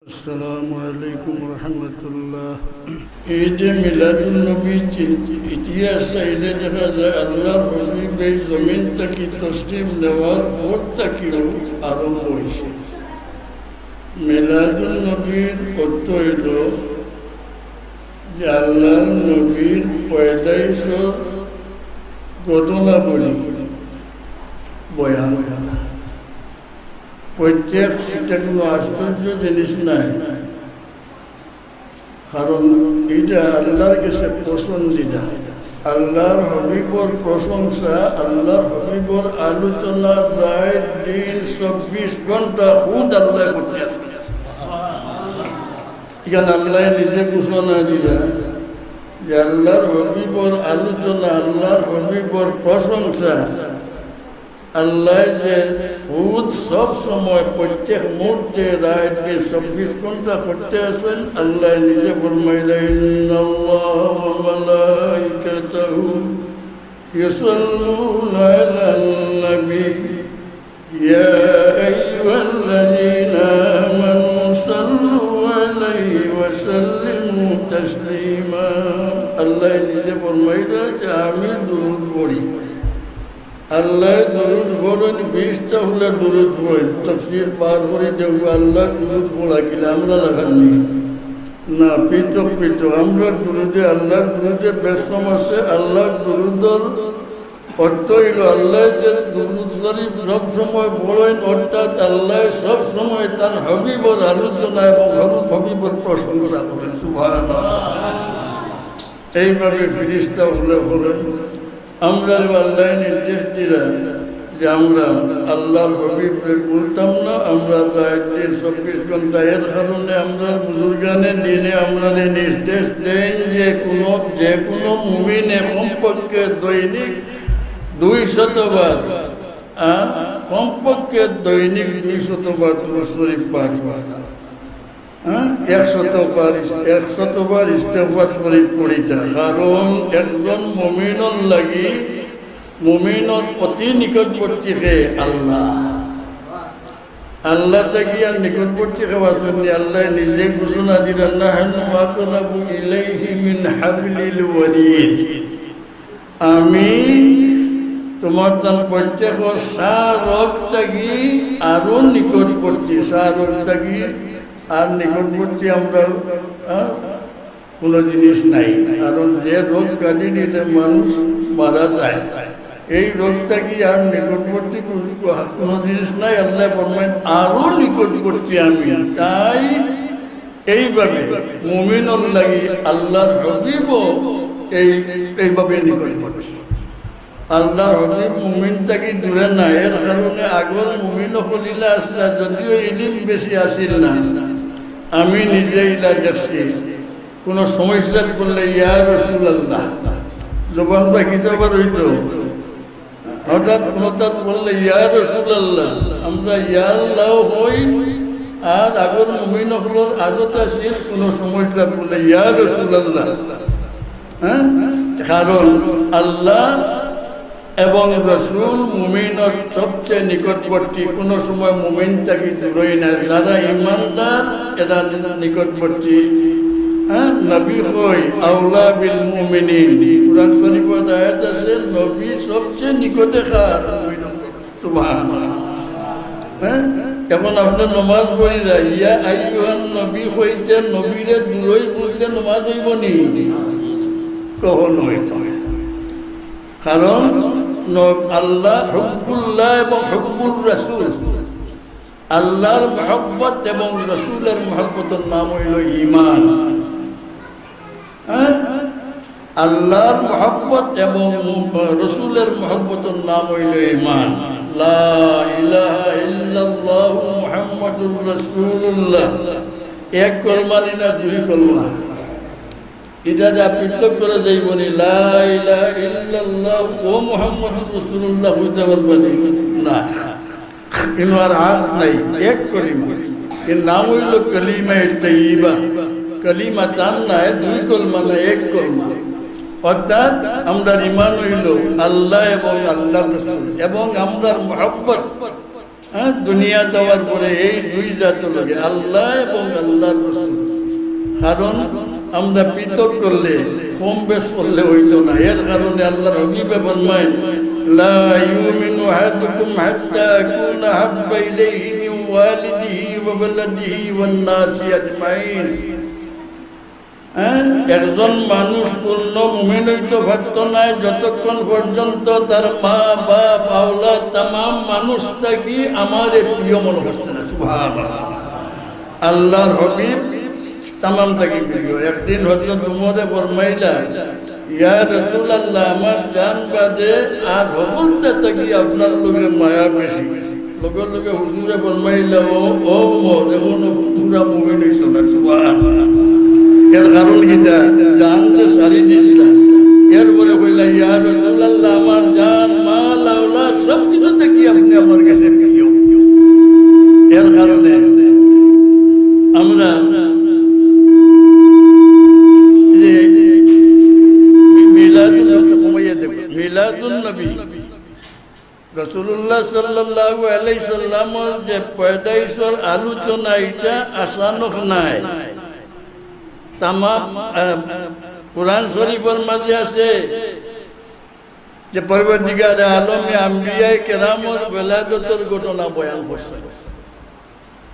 আসসালামু আলাইকুম রহমতুল্লাহ। ঈদে মিলাদুন নবী ইতিহাস চাইলে দেখা যায় আল্লাহর হবিব এই জমিন থেকে তসলিম নেওয়ার পর থেকেও আরম্ভ হয়েছে। মিলাদুন নবীর অর্থ হইল যে আল্লাহর নবীর পয়দাইশের ঘটনাবলী বয়ান করা। প্রত্যেক এটা কোনো আশ্চর্য জিনিস নাই, কারণ এটা আল্লাহর কাছে পছন্দিদা। আল্লাহর হবিবর প্রশংসা, আল্লাহর হবিবর আলোচনা প্রায় দিন 24 ঘন্টা খুদ আল্লাহ করতে আসে। এখানে আল্লাহ নিজে ঘোষণা দিলা যে আল্লাহর হবিবর আলোচনা, আল্লাহর হবিবর প্রশংসা আল্লাহ যে খুদ সব সময় প্রত্যেক মুহূর্তে রাত দিন 24 ঘন্টা করতে আসেন। আল্লাহ নিজে ফরমাইলেন ইন্নাল্লাহা ওয়া মালাইকাতাহু ইউসাল্লুনা আলান নবী ইয়া আইয়ুহাল্লাযীনা আমানু সাল্লু আলাইহি ওয়া সাল্লিমু তাসলিমা। আল্লাহ নিজে ফরমাইলেন যে আমি দুরূদ পড়ি। আল্লাহ দুরূদ পড়েন 20টা হলে দুরূদ পড়েন। তাফসীর পার করে দেখব আল্লাহ দুরূদ পড়া কিনা আমরা লাগাননি না, পৃথক পৃথক আমরা দুরূদে আল্লাহ দুরূদে বেশম আছে। আল্লাহ দুরূদর অর্থ হইল আল্লাহ যে দুরূদ শরীফ সব সময় পড়েন, অর্থাৎ আল্লাহ সব সময় তার হবিবর আলোচনা এবং হবিবর প্রশংসা করেন। সুবহানাল্লাহ। এইভাবে ফেরেশতা হলে পড়েন। আমরা আল্লাহ নির্দেশ দিলেন যে আমরা আল্লাহর হবিবকে বলতাম না, আমরা রাত দিন 24 ঘন্টা। এর কারণে আমরা বুজুর্গানে দিনে আমরা নির্দেশ দেন যে কোনো মুমিনে কমপক্ষে দৈনিক 200 বার, কমপক্ষে দৈনিক 200 বার দুরূদ শরীফ পাঠ করা, 100 বার ইস্তেগফার শরীফ পড়িতা। কারণ একজন মুমিনের লাগি মুমিনের অতি নিকটবর্তী হে আল্লাহ। আল্লাহ থেকে আর নিকটবর্তী হওয়ার জন্য আল্লাহ নিজে ঘোষণা দিলেন নাহনু আকরাবু ইলাইহি মিন হাবলিল ওয়ারিদ। আমি তোমার তার প্রত্যেকের সারক থাকি আরো নিকটবর্তী, সারক থাকি আর নিকটবর্তী আমরা কোনো জিনিস নাই। কারণ যে রোগ কাটিয়ে নিলে মানুষ মারা যায়, এই রোগটা কি আর নিকটবর্তী কোনো জিনিস নাই। আল্লাহ ফরমায়েন আরো নিকটবর্তী আমি। তাই এইভাবে মুমিনের লাগি আল্লাহর হবিব এইভাবে নিকটবর্তী। আল্লাহর হবিব মুমিন থাকি দূরে না। এর কারণে আগর মুমিন হলিলা আসলা, যদিও ইলিম বেশি আসিল না। আমি নিজে ইলা দেখছি কোনো সমস্যা করলে ইয়া রাসূলুল্লাহ জবান বাকি যাবার হইতো, হঠাৎ হঠাৎ বললে ইয়া রাসূলুল্লাহ, আমরা ইয়া আল্লাহ হই। আর আগর মুমিন হলোর আগত আসিল কোনো সমস্যা করলে ইয়া রাসূলুল্লাহ। কারণ আল্লাহ এবং রসুল মুমিনের সবচেয়ে নিকটবর্তী। কোনো সময় মুমিন থাকি দূরই না। যারা ইমানদার এরা নিকটবর্তী। নবী হই আওলা বিল মুমিনিন। কুরআন শরীফের আয়াত আছে নবী সবচেয়ে নিকটে খার। সুবহানাল্লাহ। এখন আপনি নমাজ পড়ি যায় ইয়া আইয়ুহান নবী হইতে নবীরে দূরই বুঝলে নমাজ হইব নি? কখনো হইত। কারণ আল্লাহ হুব্বুল্লাহ এবং হুব্বুর রাসূল, আল্লাহর মহব্বত এবং রাসূলের মহব্বতের নাম হইল ঈমান। আল্লাহর মহব্বত এবং রাসূলের মহব্বতের নাম হইল ঈমান। লা ইলাহা ইল্লাল্লাহু মুহাম্মাদুর রাসূলুল্লাহ। এক কলমা না দুই কলমা, এটা যা পৃথক করে যাইবনি। লা ইলাহা ইল্লাল্লাহ ও মুহাম্মাদুর রাসূলুল্লাহ হইতে পারবেনি না, ইনো আর হাত নাই। এক কলিমা, এর নাম হইল কালিমা তাইয়্যিবা। কালিমা তান নাই, দুই কলমা না, এক কলমা। অর্থাৎ আমরা ঈমান হইল আল্লাহ এবং আল্লাহর রাসূল এবং আমরার মহব্বত দুনিয়া যাওয়ার পরে এই দুই জাত লাগে আল্লাহ এবং আল্লাহর রাসূল। কারণ আমরা পৃথক করলে কম বেশ করলে হইতো না, এর কারণে আল্লাহর হাবিবে ফরমায় লা ইউমিনু আহাদুকুম হাত্তা আকুনা হাব্বা ইলাইহি মিন ওয়ালিদিহি ওয়া ওয়ালাদিহি ওয়ান নাসি আজমাইন। একজন মানুষ পূর্ণ মুমিন হইতে পারত না যতক্ষণ পর্যন্ত তার মা বাপ আওলাদ তামাম মানুষটা কি আমার প্রিয় মনে করছে না। সুবহানাল্লাহ। আল্লাহর হাবিব তামাম থাকি প্রিয়। একদিন হযরত উমরে ফরমাইলা ইয়া রাসূলুল্লাহ, আমার জান বাদে আর হবলতে থাকি আপনার লোকের মায়া বেশি। লগে লগে হুজুরে ফরমাইলা ও উমর এখন পুরা মুমিন হইছ না। সুবহানাল্লাহ। এর কারণ কিটা জান যে সারি দিছিলা, এরপরে কইলা ইয়া রাসূলুল্লাহ, আমার জান মাল আওলাদ সব কিছু থেকে আপনি আমার কাছে প্রিয়। এর কারণে আমরা মিলাদুন নবী রাসূলুল্লাহ সাল্লাল্লাহু আলাইহি সাল্লামের যে পয়দাইশের আলোচনা এটা আসানক নাই। তামাম কুরআন শরীফের মাঝে আছে যে পরবর্তীকালে আলমে আম্বিয়ায়ে কেরামের বেলাদতের ঘটনা বয়ান করছেন,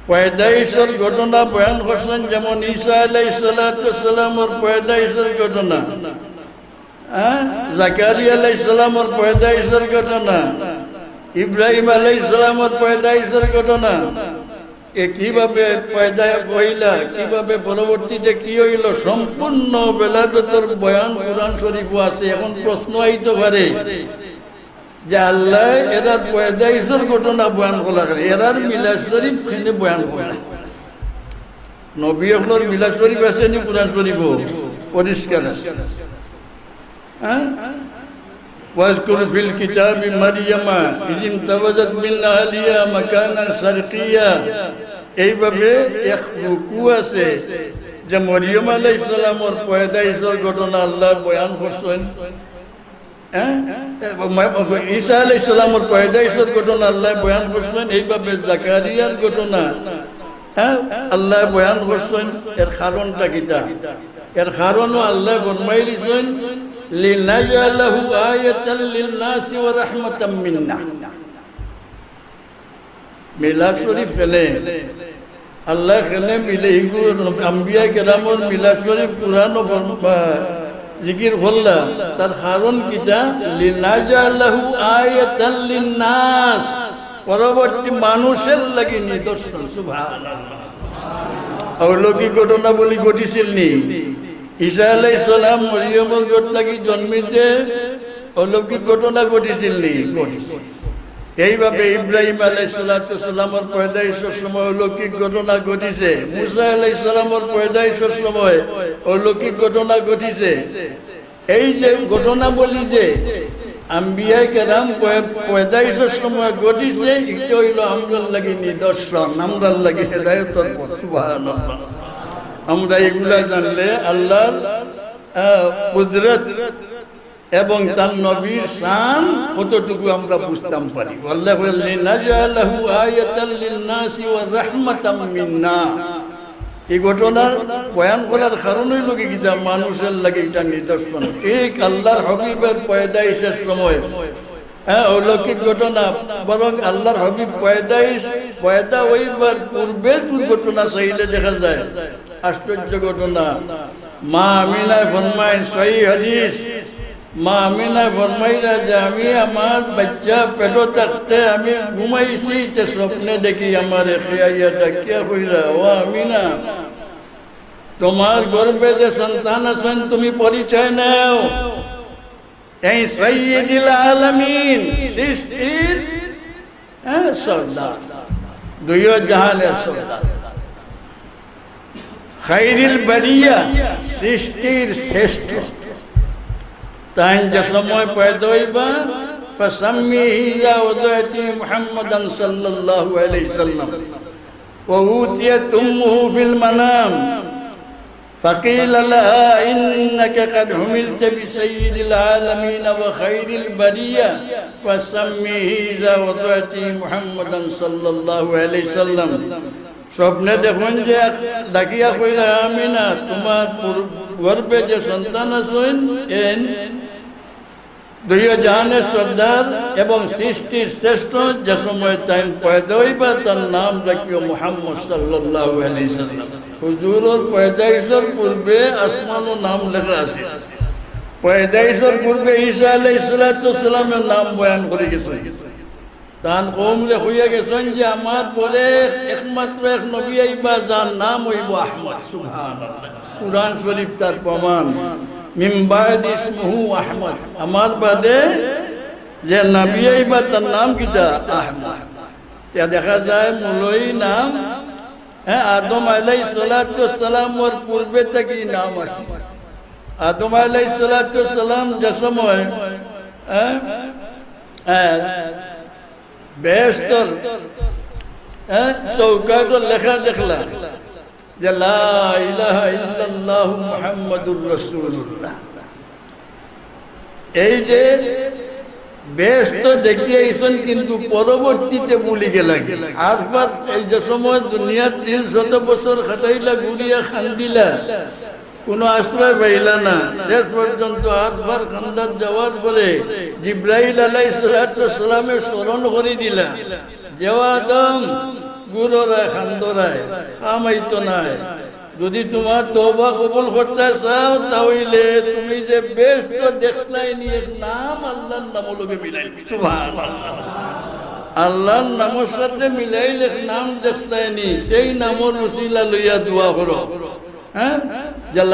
পয়দাইশের ঘটনা বয়ান করছেন। যেমন ঈসা আলাইহিস সালাতু ওয়াস সালামের পয়দাইশের ঘটনা, জাকারিয়া আলাইহিস সালামের পয়দাইশের ঘটনা, ইব্রাহিম আলাইহিস সালামের পয়দাইশের ঘটনা, কিভাবে পয়দা হইলা, কিভাবে পরবর্তীতে কি হইল, সম্পূর্ণ বেলাদতের বয়ান কুরআন শরীফে আছে। এখন প্রশ্ন আইতে পারে যে আল্লাহ এরা পয়দাইশের ঘটনা বয়ান করা, এরার মিলাদ শরীফ কেনে বয়ান করে? নবী হলোর মিলাদ শরীফ আছে নি? কুরআন শরীফও পরিষ্কার আছে। واذكر في الكتاب مريم إذ انتبذت من أهلها مكانا شرقيا। এইভাবে এক রুকু আছে যে মরিয়ম আলাইহিস সালামের পয়দাইশের ঘটনা আল্লাহ বয়ান করছেন। ঈসা আলাইহিস সালামের পয়দাইশের ঘটনা আল্লাহ বয়ান করছেন। এইভাবে জাকারিয়ার ঘটনা আল্লাহ বয়ান করছেন। এর কারণটা কিটা? এর কারণও আল্লাহ ফরমাই দিয়েছেন লিনাজআলাহু আয়াতাল লিন-নাসি ওয়া রাহমাতাম মিন্না। মিলাদ শরীফ ফেলে আল্লাহ খেলে মিলে আম্বিয়া কেরামের মিলাদ শরীফ কুরআন জিকির করলা, তার কারণ কিটা? লিনাজআলাহু আয়াতাল লিন-নাস, পরবর্তী মানুষের লাগি নিদর্শন। সুবহানাল্লাহ। অলৌকিক ঘটনা বলি ঘটিছিল নি? ঈসা আলাইহিস সালাম মরিয়মের ঘর থেকে জন্মিতে অলৌকিক ঘটনা ঘটিছিল নি? ঘটিছে। এইভাবে ইব্রাহিম আলাইহিস সালামের পয়দাইশের সময় অলৌকিক ঘটনা ঘটিছে। মুসা আলাইহিস সালামের পয়দাইশের সময় অলৌকিক ঘটনা ঘটিছে। এই যে ঘটনা বলি যে আম্বিয়ায়ে কেরাম পয়দাইশের সময় ঘটিছে, এটা হইল আমরার লাগি নিদর্শন, আমরার লাগি হেদায়েতের পথ। সুবহানাল্লাহ। আমরা এগুলা জানলে আল্লাহর কুদরত এবং তার নবীর শান কতটুকু আমরা বুঝতাম পারি। আল্লাহ বললেন নাজআলাহু আয়াতাল লিন-নাসি ওয়া রাহমাতাম মিন্না। এই ঘটনার বয়ান করার কারণ হইল কি মানুষের লাগে এটা নিদর্শন। ঠিক আল্লাহর হাবিবের পয়দাইশের সময় অলৌকিক ঘটনা, বরং আল্লাহর হাবিব পয়দা হইবার পূর্বে দুর্ঘটনা চাইলে দেখা যায় আশ্চর্য ঘটনা। মা আমিনা ফরমায়, সহিহ হাদিস, মা আমিনা ফরমাইলা যে আমি আমার বাচ্চা পেটে থাকতে আমি ঘুমাইছি, স্বপ্নে দেখি আমার খেয়াইয়া ডাকিয়া কইরা, ও আমিনা, তোমার গর্ভে যে সন্তান আছেন তুমি পরিচয় নাও। এই সাইয়্যিদুল আলামিন, সৃষ্টির সর্দার, দুই জাহানের সর্দার, খায়রুল বারিয়া, সৃষ্টির শ্রেষ্ঠ। তাই যে সময় পয়দা হইবা ফাসাম্মিহি ইযা ওয়াদাতি মুহাম্মাদান সাল্লাল্লাহু আলাইহি সাল্লাম ওয়া উতিয়াত উম্মুহু ফিল মানাম। فقيل لها إنك قد حملت بسيد العالمين وخير البرية فسميه إذا وضعت محمدا صلى الله عليه وسلم স্বপ্নে দেখুন যে ডাকিয়া কইলা আমিনা তোমার গর্ভে যে সন্তান আছেন এন দুই জাহানের সর্দার এবং সৃষ্টির শ্রেষ্ঠ যে সময় তাই পয়দা হইবা তার নাম রাখিও মুহাম্মদ সাল্লাল্লাহু আলাইহি সাল্লাম হুজুরের পয়দাইশের পূর্বে আসমানও নাম লেখা আছে পয়দাইশের পূর্বে ঈসা আলাইহিস সালামের নাম বয়ান করে গেছে তান কওমরে হইয়া গেছেন যে আমার পরে একমাত্র এক নবী আইবা যার নাম হইব আহমদ সুবহানাল্লাহ কুরআন শরীফ তার প্রমাণ মিন বাদ ইসমুহু আহমদ আমার বাদে যে নবী আইবা তার নাম কিটা আহমদ তা দেখা যায় মূলই নাম আদম আলাইহিস সালামের পূর্বে থেকে নাম আছে আদম আলাইহিস সালাম যে সময় বেহেশতের চৌকাটো লেখা দেখলা যে লা ইলাহা ইল্লাল্লাহু মুহাম্মাদুর রাসূলুল্লাহ এই যে বেহেশত দেখিয়েছেন কিন্তু পরবর্তীতে ভুলি গেলা আর এই যে সময় দুনিয়ার 300 বছর খাটাইলা গুড়িয়া খান্দিলা কোনো আশ্রয় পাইলা না শেষ পর্যন্ত আটবার খান্দার যাওয়ার পরে জিব্রাইল আলাইহিস সালামের স্মরণ করে দিলা যেওয়াদম গুররায় খান্দরায় খামাইতো নাই যদি তোমার তওবা কবুল করতে চাও তাহলে তুমি যে বেস্ট দেখছলাই নিয়ে নাম আল্লাহর নাম লগে মিলাইলি সুবহানাল্লাহ আল্লাহর নামের সাথে মিলাইলে নাম দেখছলাই নি সেই নামের ওসিলা লইয়া দোয়া করো হ্যাঁ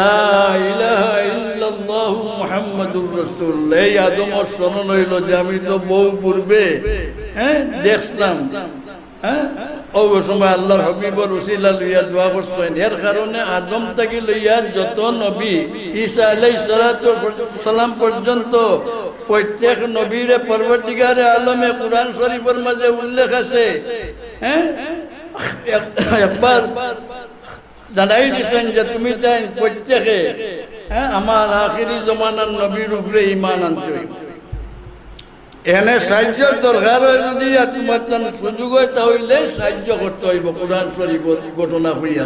লা ইলাহা ইল্লাল্লাহু মুহাম্মাদুর রাসূলুল্লাহ এই আদমের শরণ হইল যে আমি তো বহু পূর্বে দেখলাম ও সময় আল্লাহর হাবিবের ওসিলা লইয়া দোয়া করছেন এর কারণে আদম থেকে লইয়া যত নবী ঈসা আলাইহিস সালাম পর্যন্ত প্রত্যেক নবীর পরবর্তীকারে আলমে কুরআন শরীফের মাঝে উল্লেখ আছে একবার জানাই দিচ্ছেন যে তুমি তাই প্রত্যেকে আমার আখিরি জমানার নবীর উপরে ঈমান আনতে হইব এনে সাহায্যের দরকার হয় যদি আর তোমার সুযোগ হয় তাহলে সাহায্য করতে হইব কোরআন শরীফের ঘটনা হইয়া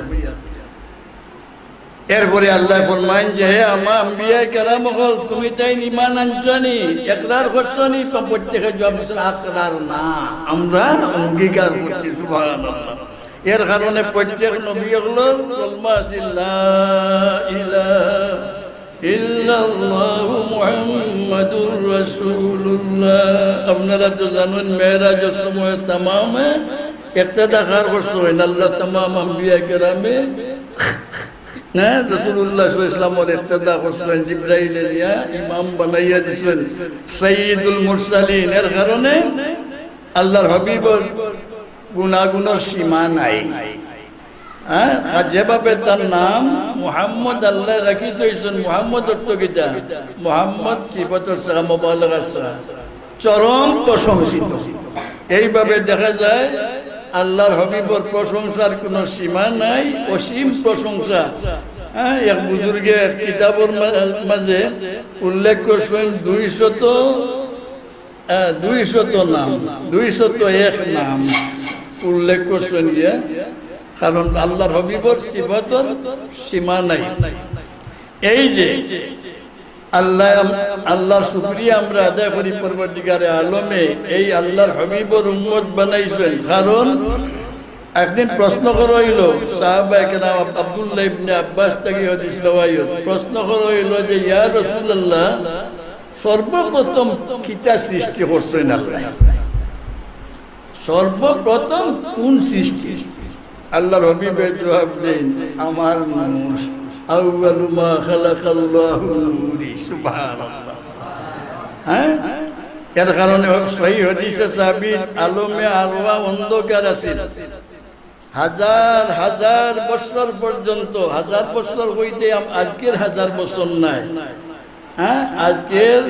এরপরে আল্লাহ ফরমাইন যে হে আমার আম্বিয়া কেরাম হল তুমি তাই ঈমান আনছনি ইকরার করছনি প্রত্যেকে জবাব দিছেন আকরার না আমরা অঙ্গীকার করছি সুবহানাল্লাহ এর কারণে প্রত্যেক নবী হলো কলমা লা ইলাহা ইল্লাল্লাহু মুহাম্মাদুর রাসূলুল্লাহ আপনারা তো জানেন মেরাজের সময় तमाम ইক্তেদা খার করছেন আল্লাহ तमाम আম্বিয়া কেরামে না রাসূলুল্লাহ সাল্লাল্লাহু আলাইহি ওয়াসাল্লামের ইক্তেদা করছেন জিবরাইলের ইয়া ইমাম বানাইয়া দিয়েছেন সাইয়্যিদুল মুরসালিন এর কারণে আল্লাহর হাবিবের গুনাগুনের সীমা নাই যেভাবে তার নাম মুহাম্মদ আল্লাহ রাখি দিয়েছেন মুহাম্মদ অর্থ কিটা মুহাম্মদ সিফাতুর সালাম মুবালাগা চরম প্রশংসিত এইভাবে দেখা যায় আল্লাহর হাবিবের প্রশংসার কোনো সীমা নাই অসীম প্রশংসা এক বুজুর্গে কিতাবের মাঝে উল্লেখ করছেন 200 নাম 201 নাম উল্লেখ করছেন গিয়া কারণ আল্লাহর হাবিবের সিফাতের সীমা নাই এই যে আল্লাহর শুকরিয়া আমরা আদায় করি পরবর্তীকারে আলমে এই আল্লাহর হাবিবের উম্মত বানাইছেন কারণ একদিন প্রশ্ন করা হইল সাহাবায়ে কেরাম আব্দুল্লাহ ইবনে আব্বাস থেকে হাদিস রাওয়ায়াত প্রশ্ন করা হইল যে ইয়া রাসূলুল্লাহ সর্বপ্রথম কিতা সৃষ্টি করছেন আল্লাহ সর্বপ্রথম কোন সৃষ্টি আল্লাহর হাবিবে জবাব দেন আমার নূর আউয়ালু মা খালাকাল্লাহু নূরি সুবহানাল্লাহ এর কারণে সহিহ হাদিসে সাবিত আলমে আরওয়া অন্ধকার আছে হাজার হাজার বছর পর্যন্ত হাজার বছর হইতে আজকের হাজার বছর নাই আজকের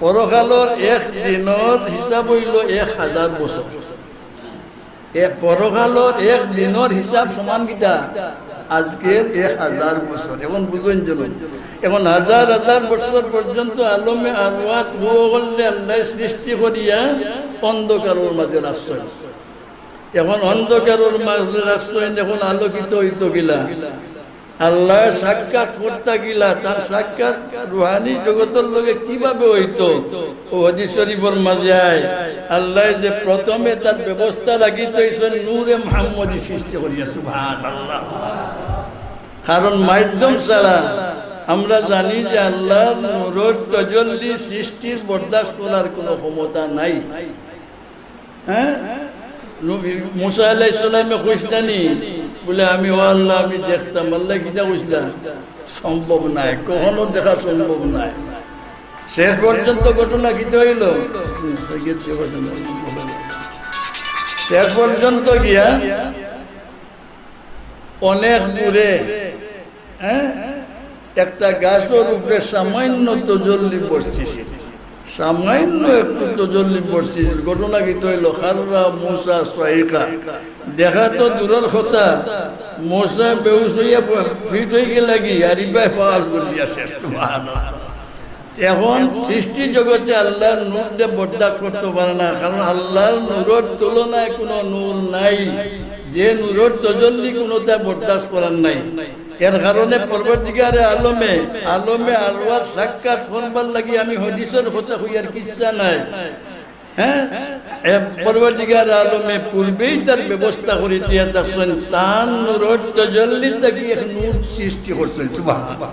পরকালের এক দিনের হিসাব হইল 1000 বছর পরকালর এক দিনের হিসাব সমান কিতা আজকের 1000 বছর। এখন বুঝুন জন, এখন হাজার হাজার বছর পর্যন্ত আলমে আরওয়াত করলে আল্লাহ সৃষ্টি করিয়া অন্ধকারের মাঝে রাখছেন। এখন অন্ধকারের মাঝে রাখছেন, এখন আলোকিত হইতো গিলা আল্লাহ সাক্ষাৎ করতে গিলা, তার সাক্ষাৎ রুহানি জগতের লগে কিভাবে হইতো ও হাদিস শরীফের মাঝে আয় আল্লাহ যে প্রথমে তার ব্যবস্থা রাখিত হইছেন নূরে মুহাম্মদী সৃষ্টি করিয়া। সুবহানাল্লাহ। কারণ মাধ্যম ছাড়া আমরা জানি যে আল্লাহর নূরের তাজাল্লি সৃষ্টির বরদাস্ত করার কোনো ক্ষমতা নাই। হ্যাঁ, মুসা আলাইহিস সালামে কইসলানি বলে আমি ও আল্লাহ আমি দেখতাম, আল্লাহ কিতা কইসলা সম্ভব নাই, কখনো দেখা সম্ভব নাই। শেষ পর্যন্ত ঘটনা কিতা হইল, শেষ পর্যন্ত গিয়া অনেক দূরে একটা গাছের উপরে সামান্য তজল্লি বসতেছে, সামান্য একটু তজল্লি বসতেছে। ঘটনা কিতা হইল খাররা মুসা সাইকা, দেখা তো দূরের কথা, মোসা বেউস হইয়া ফিট হয়ে গেলে কি আরিবাই পাওয়ার করিয়া শেষ। এখন সৃষ্টি জগতে আল্লাহর নূর দিয়ে বরদাস্ত করতে পারে না, কারণ আল্লাহর নূরের তুলনায় কোনো নূর নাই, যে নূরের তজল্লি কোনোটা বরদাস্ত করার নাই। এর কারণে পরবর্তীকারে আলমে আলমে আরওয়াত সাক্ষাৎ করবার লাগি আমি হাদিসের কথা হইয়ার কিচ্ছা নাই। হ্যাঁ, পরবর্তীকার আলমে পূর্বেই তার ব্যবস্থা করে দিয়া থাকছেন, তার নূরের তাজাল্লি থেকে এক নূর সৃষ্টি করছেন। সুবহানাল্লাহ।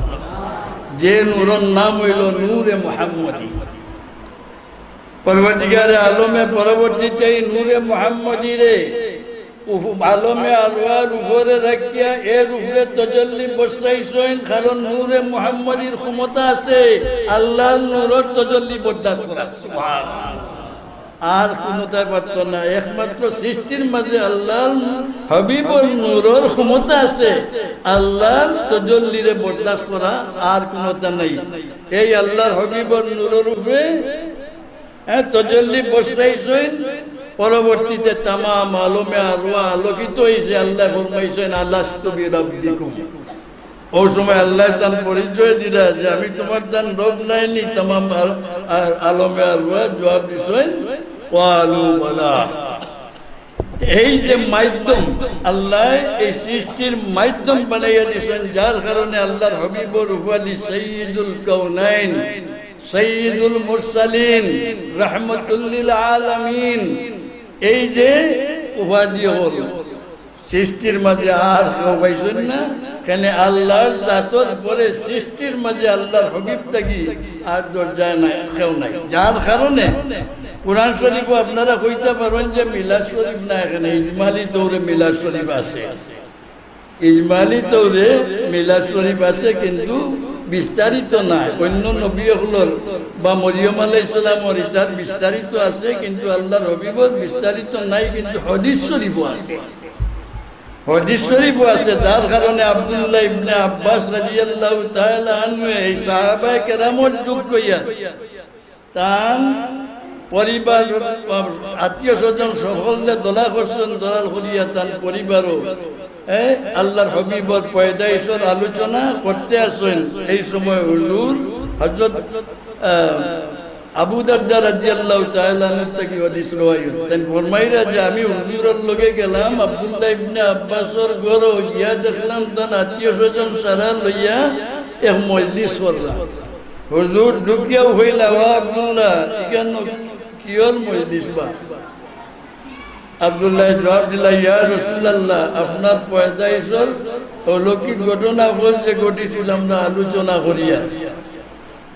যে নূরের নাম হইল নূরে মুহাম্মদী। পরবর্তীকার আলমে পরবর্তীতে নূরে মুহাম্মদী রে আলমে আরওয়ার উপরে রাখিয়া এর উপরে তাজাল্লি বসাইছেন, কারণ নূরে মুহাম্মদীর ক্ষমতা আছে আল্লাহর নূরের তাজাল্লি বরদাস্ত করা। সুবহানাল্লাহ। আর কোনটাই পারত না, একমাত্র সৃষ্টির মাঝে আল্লাহর হাবিবর নূরের ক্ষমতা আছে আল্লাহর তাজাল্লিরে বরদাস্ত করা, আর কোনটা নাই। এই আল্লাহর হাবিবর নূরের উপরে তাজাল্লি বসাইছেন, পরবর্তীতে তামাম আলমে আরওয়া আলোকিত হয়েছে। আল্লাহ ফরমাইছেন আলাস্তু বিরাব্বিকুম, ওই সময় আল্লাহ তার পরিচয় দিলা যে আমি তোমার দান রব নাইনি। তামাম আলমে আরওয়া জবাব দিছেন ওয়ালু বালা। এই যে মাধ্যম আল্লাহ এই সৃষ্টির মাধ্যম বানাইয়া দিয়েছেন, যার কারণে আল্লাহর হাবিবুর উপাধি সাইয়্যিদুল কাউনাইন, সাইয়্যিদুল মুরসালিন, রাহমাতুল লিল আলামিন, এই যে উপাধি হল সৃষ্টির মাঝে আর কেউ পাইছেন না। কেন আল্লাহর জাতর পরে সৃষ্টির মাঝে আল্লাহর হাবিব থাকি আর দরজায় নাই, কেউ নাই। যার কারণে কুরআন শরীফ আপনারা কইতে পারেন যে মিলাদ শরীফ না, এখানে ইজমালি তৌরে মিলাদ শরীফ আছে, ইজমালি তৌরে মিলাদ শরীফ আছে, কিন্তু বিস্তারিত নাই। অন্য নবীগুলোর বা মরিয়ম আলাইহিস সালামের ইতার বিস্তারিত আছে, কিন্তু আল্লাহর হাবিবর বিস্তারিত নাই, কিন্তু হাদিস শরীফও আছে, হাদিস শরীফও আছে। যার কারণে আব্দুল্লাহ ইবনে আব্বাস রাদিয়াল্লাহু তাআলা আনহু এই সাহাবায়ে কেরামের যুগ কইয়া তান পরিবার আত্মীয় স্বজন সকলে দোলা করছেন, দলাল করিয়া তান পরিবারও আল্লাহর হাবিবর পয়দাইশের আলোচনা করতে আসেন। এই সময় হুজুর হযরত আবু দারদা রাদিয়াল্লাহু তাআলা আনহু থেকে হাদিস রওয়ায়াত তেন ফরমাইরা যে আমি হুজুরের লগে গেলাম আব্দুল্লাহ ইবনে আব্বাসের ঘরে, গিয়া দেখলাম তার আত্মীয় স্বজন সারা লইয়া এক মজলিস করলাম। হুজুর ঢুকিয়াও হইলা, ওয়া আব্দুল্লাহ এখানে কিয়র মজলিস বা? আব্দুল্লাহ জবাব দিলা, ইয়া রাসূলুল্লাহ আপনার পয়দাইশের অলৌকিক ঘটনা বলছে ঘটেছিল, আমরা আলোচনা করিয়া।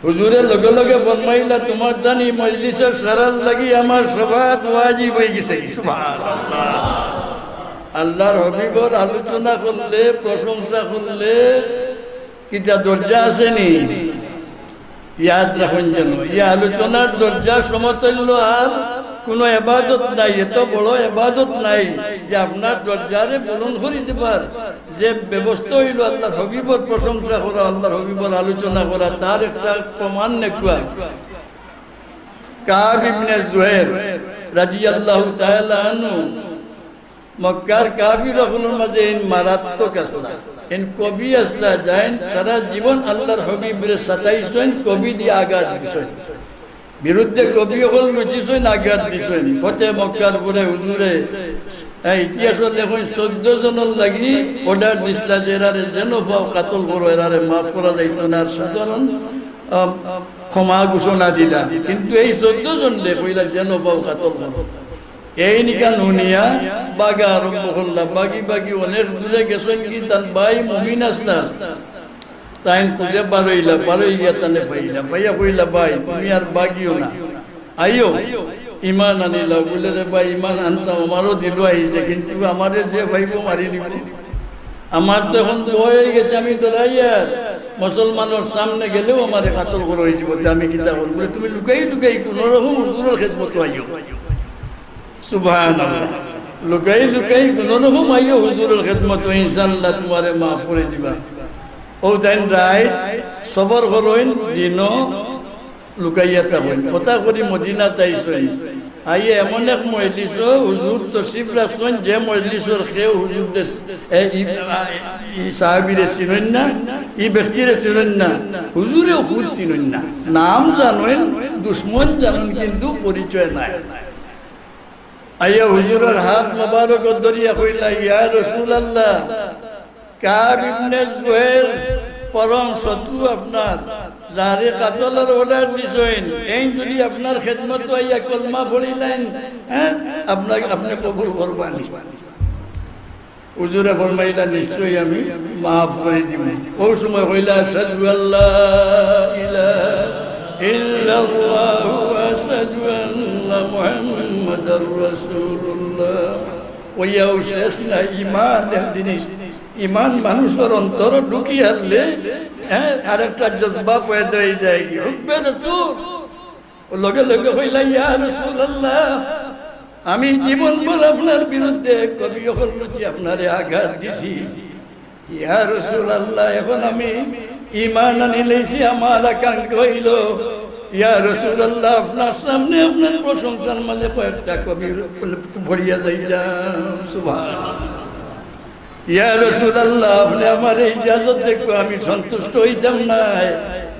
হুজুরের লগে লগে ফরমাইলা, তোমার জানি মজলিসের সারাল লাগি আমার সবাত ওয়াজিব হয়ে গেছে। সুবহানাল্লাহ। আল্লাহর হাবিবর আলোচনা করলে, প্রশংসা করলে কিটা দরজা আসেনি? ইয়াদ রাখুন যেন এই আলোচনার দরজা সমতুল্য আর কোনো ইবাদত নাই, এত বড় ইবাদত নাই যে আপনার দরজারে পূরণ করিতে পার। যে ব্যবস্থা হইল আল্লাহর হাবিবর প্রশংসা করা, আল্লাহর হাবিবর আলোচনা করা, তার একটা প্রমাণ নেকুয়া। কাব ইবনে জুহাইর রাদিয়াল্লাহু তাআলা আনহু মক্কার কাফির হলের মাঝে ইন মারাত্মক আসলা ইন কবি আসলা যাইন সারা জীবন আল্লাহর হবিবরে সাতাইছেন কবি দিয়ে আঘাত দিছেন বিরুদ্ধে কবি হল লুচিছেন আঘাত দিছেন ফতে মক্কার পরে হুজুরে ইতিহাস দেখুন 14 জনের লাগি অর্ডার দিছিলা যে এরারে যেন পাও কাতল করো এরারে মাফ করা যাইতো না সাধারণ ক্ষমা ঘোষণা দিলা কিন্তু এই 14 জন লে কইলা যেন পাও কাতল করো এই নিকা নুনিয়া বাগা আরম্ভ করলাম বাগি বাগি অনেক দূরে গেছেন কি তার ভাই মুমিন আসলা তাই খুঁজে বারোই গিয়া তানে পাইলা পাইয়া কইলা ভাই তুমি আর বাগিও না আইও ইমান আনিলা বলে রে ভাই ইমান আনতাম আমারও দিল আইছে কিন্তু আমারে যে ভাইব মারি দিব আমার তো এখন বয় হয়ে গেছে আমি চলাইয়ার মুসলমানের সামনে গেলেও আমারে কাতল করে হয়ে যাব আমি কিতা বলবো তুমি লুকাই লুকাই কোনো রকম হুজুরের খেদমত আইও সুবহানাল্লাহ লুকাই লুকাই কোনো রকম আইও হুজুরের খেদমত ইনশাআল্লাহ তোমারে মাফ করে দিবা ও তাইন রায় সবর করইন দিন লুকাইয়া থাকুন কথা করি মদিনা তাইছই আইয়ে এমন এক মজলিস হুজুর তশরিফ রাখছেন যে মজলিসের কেউ হুজুর সাহাবীরে চিনেন না ই ব্যক্তিরে চিনেন না হুজুরেও খুদ চিনেন না নাম জানেন দুশ্মন জানেন কিন্তু পরিচয় নাই আইয়া হুজুরের হাত মোবারক ধরিয়া কইলা ইয়া রাসূলুল্লাহ কাব ইবনে জুহাইর পরম শত্রু আপনার যারে কাতলের অর্ডার দিছেন এই যদি আপনার খেদমত আইয়া কলমা পড়িলেন হ্যাঁ আপনাকে আপনি কবুল করবানি হুজুরে ফরমাইলা নিশ্চয়ই আমি মাফ করে দিব ওই সময় হইলা আশহাদু আল্লাহ ইলাহা ইল্লাল্লাহ ওয়া আশহাদু আন্না মুহাম্মাদার রাসূলুল্লাহ ওইয়াও শেষ না ইমানের জিনিস ইমান মানুষের অন্তর ঢুকি হারলে হ্যাঁ আরেকটা জজবা পয়দা হয়ে যায় হুব্বে রাসূল ও লগে লগে হইলা ইয়া রাসূলুল্লাহ আমি জীবন ভর আপনার বিরুদ্ধে কবি হল্লুচি আপনারে আঘাত দিছি ইয়া রাসূলুল্লাহ এখন আমি ইমান আনিলেছি আমার আকাঙ্ক্ষা হইল ইয়া রাসূলুল্লাহ আপনার সামনে আপনার প্রশংসার মাঝে কয়েকটা কবি ভরিয়া যাইতাম সুবহানাল্লাহ ইয়া রাসূলুল্লাহ আপনি আমার ইজাজত দেখো আমি সন্তুষ্ট হইতাম না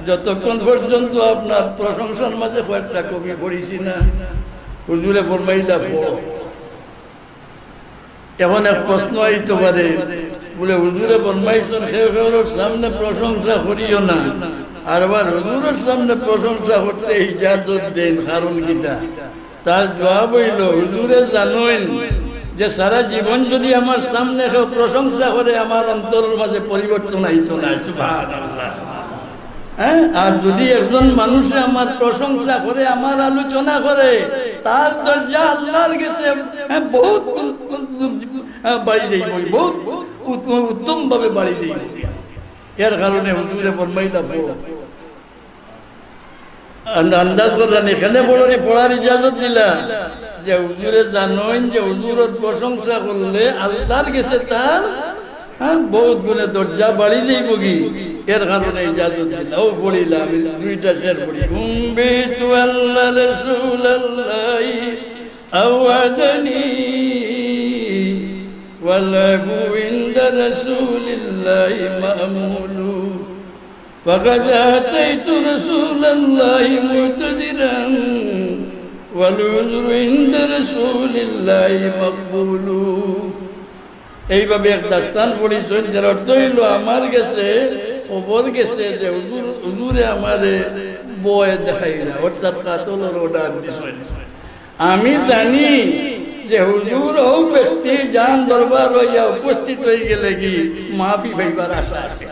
যতক্ষণ পর্যন্ত আপনার প্রশংসার মাঝে কয়েকটা কবি পড়িছি না হুজুরে ফরমাইলা পড়ো এখন এক প্রশ্ন আইতে পারে বলে হুজুরে ফরমাইছেন হের সামনে প্রশংসা করিও না আর আবার হুজুরের সামনে প্রশংসা করতে ইজাজত দেন কারণ কিটা তার জবাব হইল হুজুরে জানেন যে সারা জীবন যদি আমার সামনে কেউ প্রশংসা করে আমার অন্তরের মাঝে পরিবর্তন আইতো না সুবহানাল্লাহ হ্যাঁ আর যদি একজন মানুষে আমার প্রশংসা করে আমার আলোচনা করে তার দরজা আল্লাহর কাছে বহুত বাড়ি যাইব বহুত উত্তম ভাবে বাড়ি যাইব এর কারণে হুজুরে ফরমাইলা আন্দাজ করলেন এখানে পড়ার ইজাজত দিলা যে হুজুরে জানেন যে হুজুরের প্রশংসা করলে আল্লাহর কাছে তার বহুত গুণে দরজা বাড়ি যাইব কি এর কারণে ইজাজত দিলা ও পড়িলাম আমি দুইটা শের পড়ি উম্বিতু আল্লাহ রাসূলুল্লাহ আওয়াদানি ওয়ালাহু ইনদা রাসূলিল্লাহ মা'মুলু فقد آتيت رسول الله معتذرا والعذر عند رسول الله مقبول এইভাবে এক দাস্তান পড়িছেন যার অর্থ হইল আমার কাছে খবর গেছে যে হুজুরে আমারে বয় দেখাই না অর্থাৎ কাতলের অর্ডার দিছেন আমি জানি যে হুজুর ও ব্যক্তি জান দরবার হইয়া উপস্থিত হয়ে গেলে কি মাফি পাইবার আশা আছে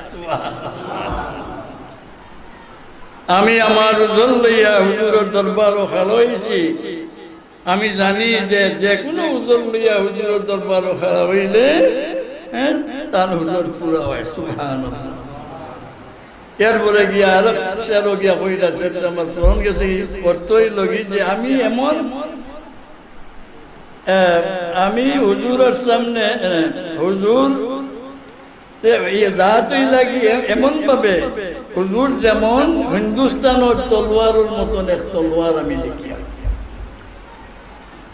আমি আমার উজল লইয়া হুজুরের দরবারও খালইছি আমি জানি যে যে কোনো উজল লইয়া হুজুরের দরবারও খাড়া হইলে তার হুজুর পুরা হয় সুবহানাল্লাহ এরপরে গিয়া আর সেরো গিয়া কইরা সেটা আমার স্মরণ গেছে অর্থই লগি যে আমি এমন আমি হুজুরের সামনে হুজুর জাতই লাগি এমন ভাবে হুজুর যেমন হিন্দুস্তানের তলোয়ারের মতন এক তলোয়ার আমি দেখি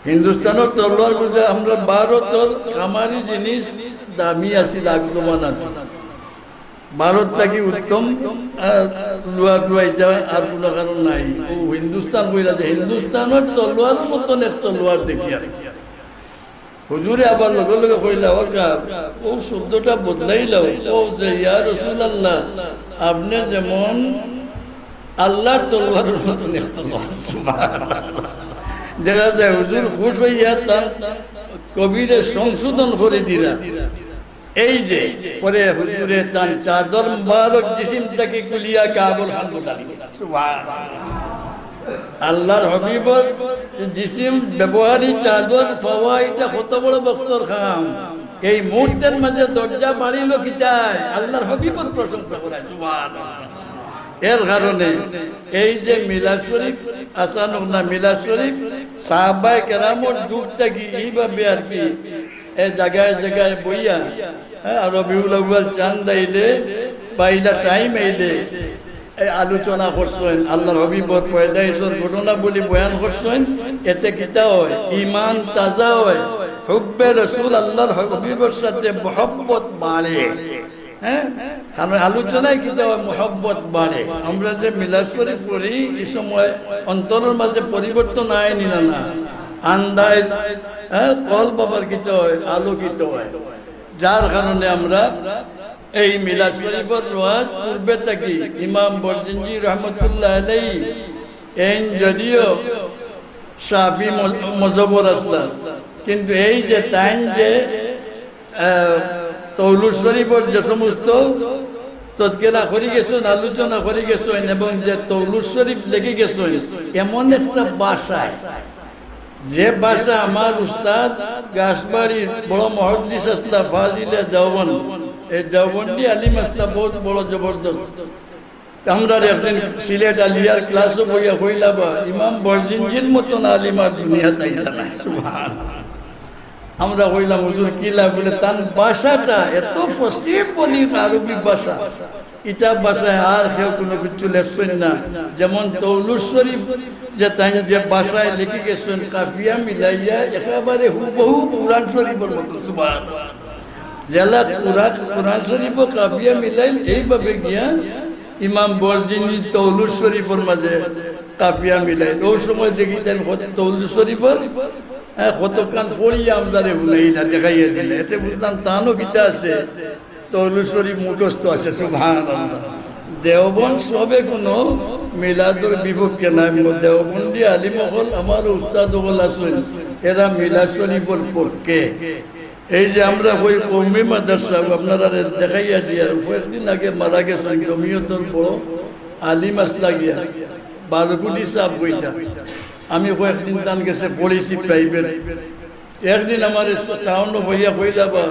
হিন্দুস্তানের তলোয়ার বুঝে আমরা ভারতের কামারি জিনিস দামি আছে লাগতো বানাতো ভারত থাকি উত্তম লোয়া টুয়াইটা আর কোনো কারণ নাই ও হিন্দুস্তান কইরা যে হিন্দুস্তানের তলোয়ার মতন এক তলোয়ার দেখি আর হুজুরে আবার লগে লগে কইলা ওকা ও শব্দটা বদলাইলাও ও যে ইয়া রাসূলুল্লাহ আপনি যেমন আল্লাহর তলোয়ারের মতন এক তলোয়ার সুবহানাল্লাহ দেখা যায় হুজুর খুশ হইয়া তার কবিরে সংশোধন করে দিলা এই যে পরে হুজুরে তার চাদর মুবারক জিসিম থেকে কুলিয়া কাবুল হামদুলিল্লাহ সুবহানাল্লাহ আল্লাহর হাবিবর জিসিম ব্যবহারী চাদর পাওয়া এটা কত বড় বক্তর খাম এই মুহূর্তের মাঝে দরজা বাড়িল কিতায় আল্লাহর হাবিবর প্রশংসা করা সুবহানাল্লাহ এর কারণে এই যে মিলাদ শরীফ আসানুক না মিলাদ শরীফ সাহাবায়ে কেরামর যুগ থেকে এইভাবে আর কি এই জায়গায় জায়গায় বইয়া আর রবিউল আউয়াল চাঁদ আইলে বাইলা টাইম আইলে এই আলোচনা করছেন আল্লাহর হাবিবর পয়দাইশের ঘটনা বলি বয়ান করছেন এতে কিতা হয় ঈমান তাজা হয় হুব্বে রাসূল আল্লাহর হাবিবর সাথে মহব্বত বাড়ে হ্যাঁ কারণ আলোচনায় কিন্তু মহব্বত বাড়ে আমরা যে মিলাদ শরীফ পড়ি এই সময় অন্তরের মাঝে পরিবর্তন আয়নি না আন্দায় কল বাবার কিতে হয় আলোকিত হয় যার কারণে আমরা এই মিলাদ শরীফের রওয়াজ পূর্বে থাকি ইমাম বরজিনজি রহমতুল্লাহ আলাইহি এই যদিও শাফি মযহবর আসলাম কিন্তু এই যে তাইন যে তৌলুদ শরীফের যে সমস্ত তজকিরা করে গেছেন আলোচনা করে গেছেন এবং যে তৌলুদ শরীফ লেগে গেছেন এমন একটা ভাষায় যে ভাষা আমার উস্তাদ গাছবাড়ির বড় মুহাদ্দিস আসলা ফাজিলে দেওবন্দ এই দেওবন্দি আলিম আসলা বহুত বড় জবরদস্ত আমরা একদিন সিলেট আলিয়ার ক্লাসও বইয়া হইলাবা ইমাম বরজিনজির মতন আলিমা দুনিয়া তাইতা না সুবহানাল্লাহ আমরা কইলাম হুজুর কিলা বলে তার ভাষাটা এত ফসিহ বলি আরবি ভাষা এটা ভাষায় আর কেউ কোনো কিছু লেখছেন না যেমন তৌলুদ শরীফ যে তাই যে ভাষায় লিখে গেছেন কাফিয়া মিলাইয়া একেবারে হুবহু কুরআন শরীফের মতো সুবহানাল্লাহ জেলা কুরআন শরীফ ও কাফিয়া মিলাইল এইভাবে গিয়া ইমাম বরজিনি তৌলুদ শরীফের মাঝে কাফিয়া মিলাইল ওই সময় দেখিতেন তৌলুদ শরীফের কতক্ষণ পড়িয়া আমরা হুনাইলা দেখাইয়া দিলে এতে বুঝলাম তানও গীতা আছে তৌলুদ শরীফ মুখস্থ আছে সুবহানাল্লাহ দেওবন্দ সবে কোনো মিলাদুর বিপক্ষে নাই দেওবন্দি আলিম হল আমার উস্তাদ হল আছেন এরা মিলাদ শরীফের পক্ষে এই যে আমরা ওই কওমি মাদ্রাসা আপনারা দেখাইয়া দিয়ার কয়েকদিন আগে মারা গেছেন জমিয়তর বড় আলিম আসলা গিয়া বারকুটি সাহেব বইটা আমি কয়েকদিন তান গেছে পড়েছি প্রাইভেট একদিন আমার টাউন হইয়া হইলা বা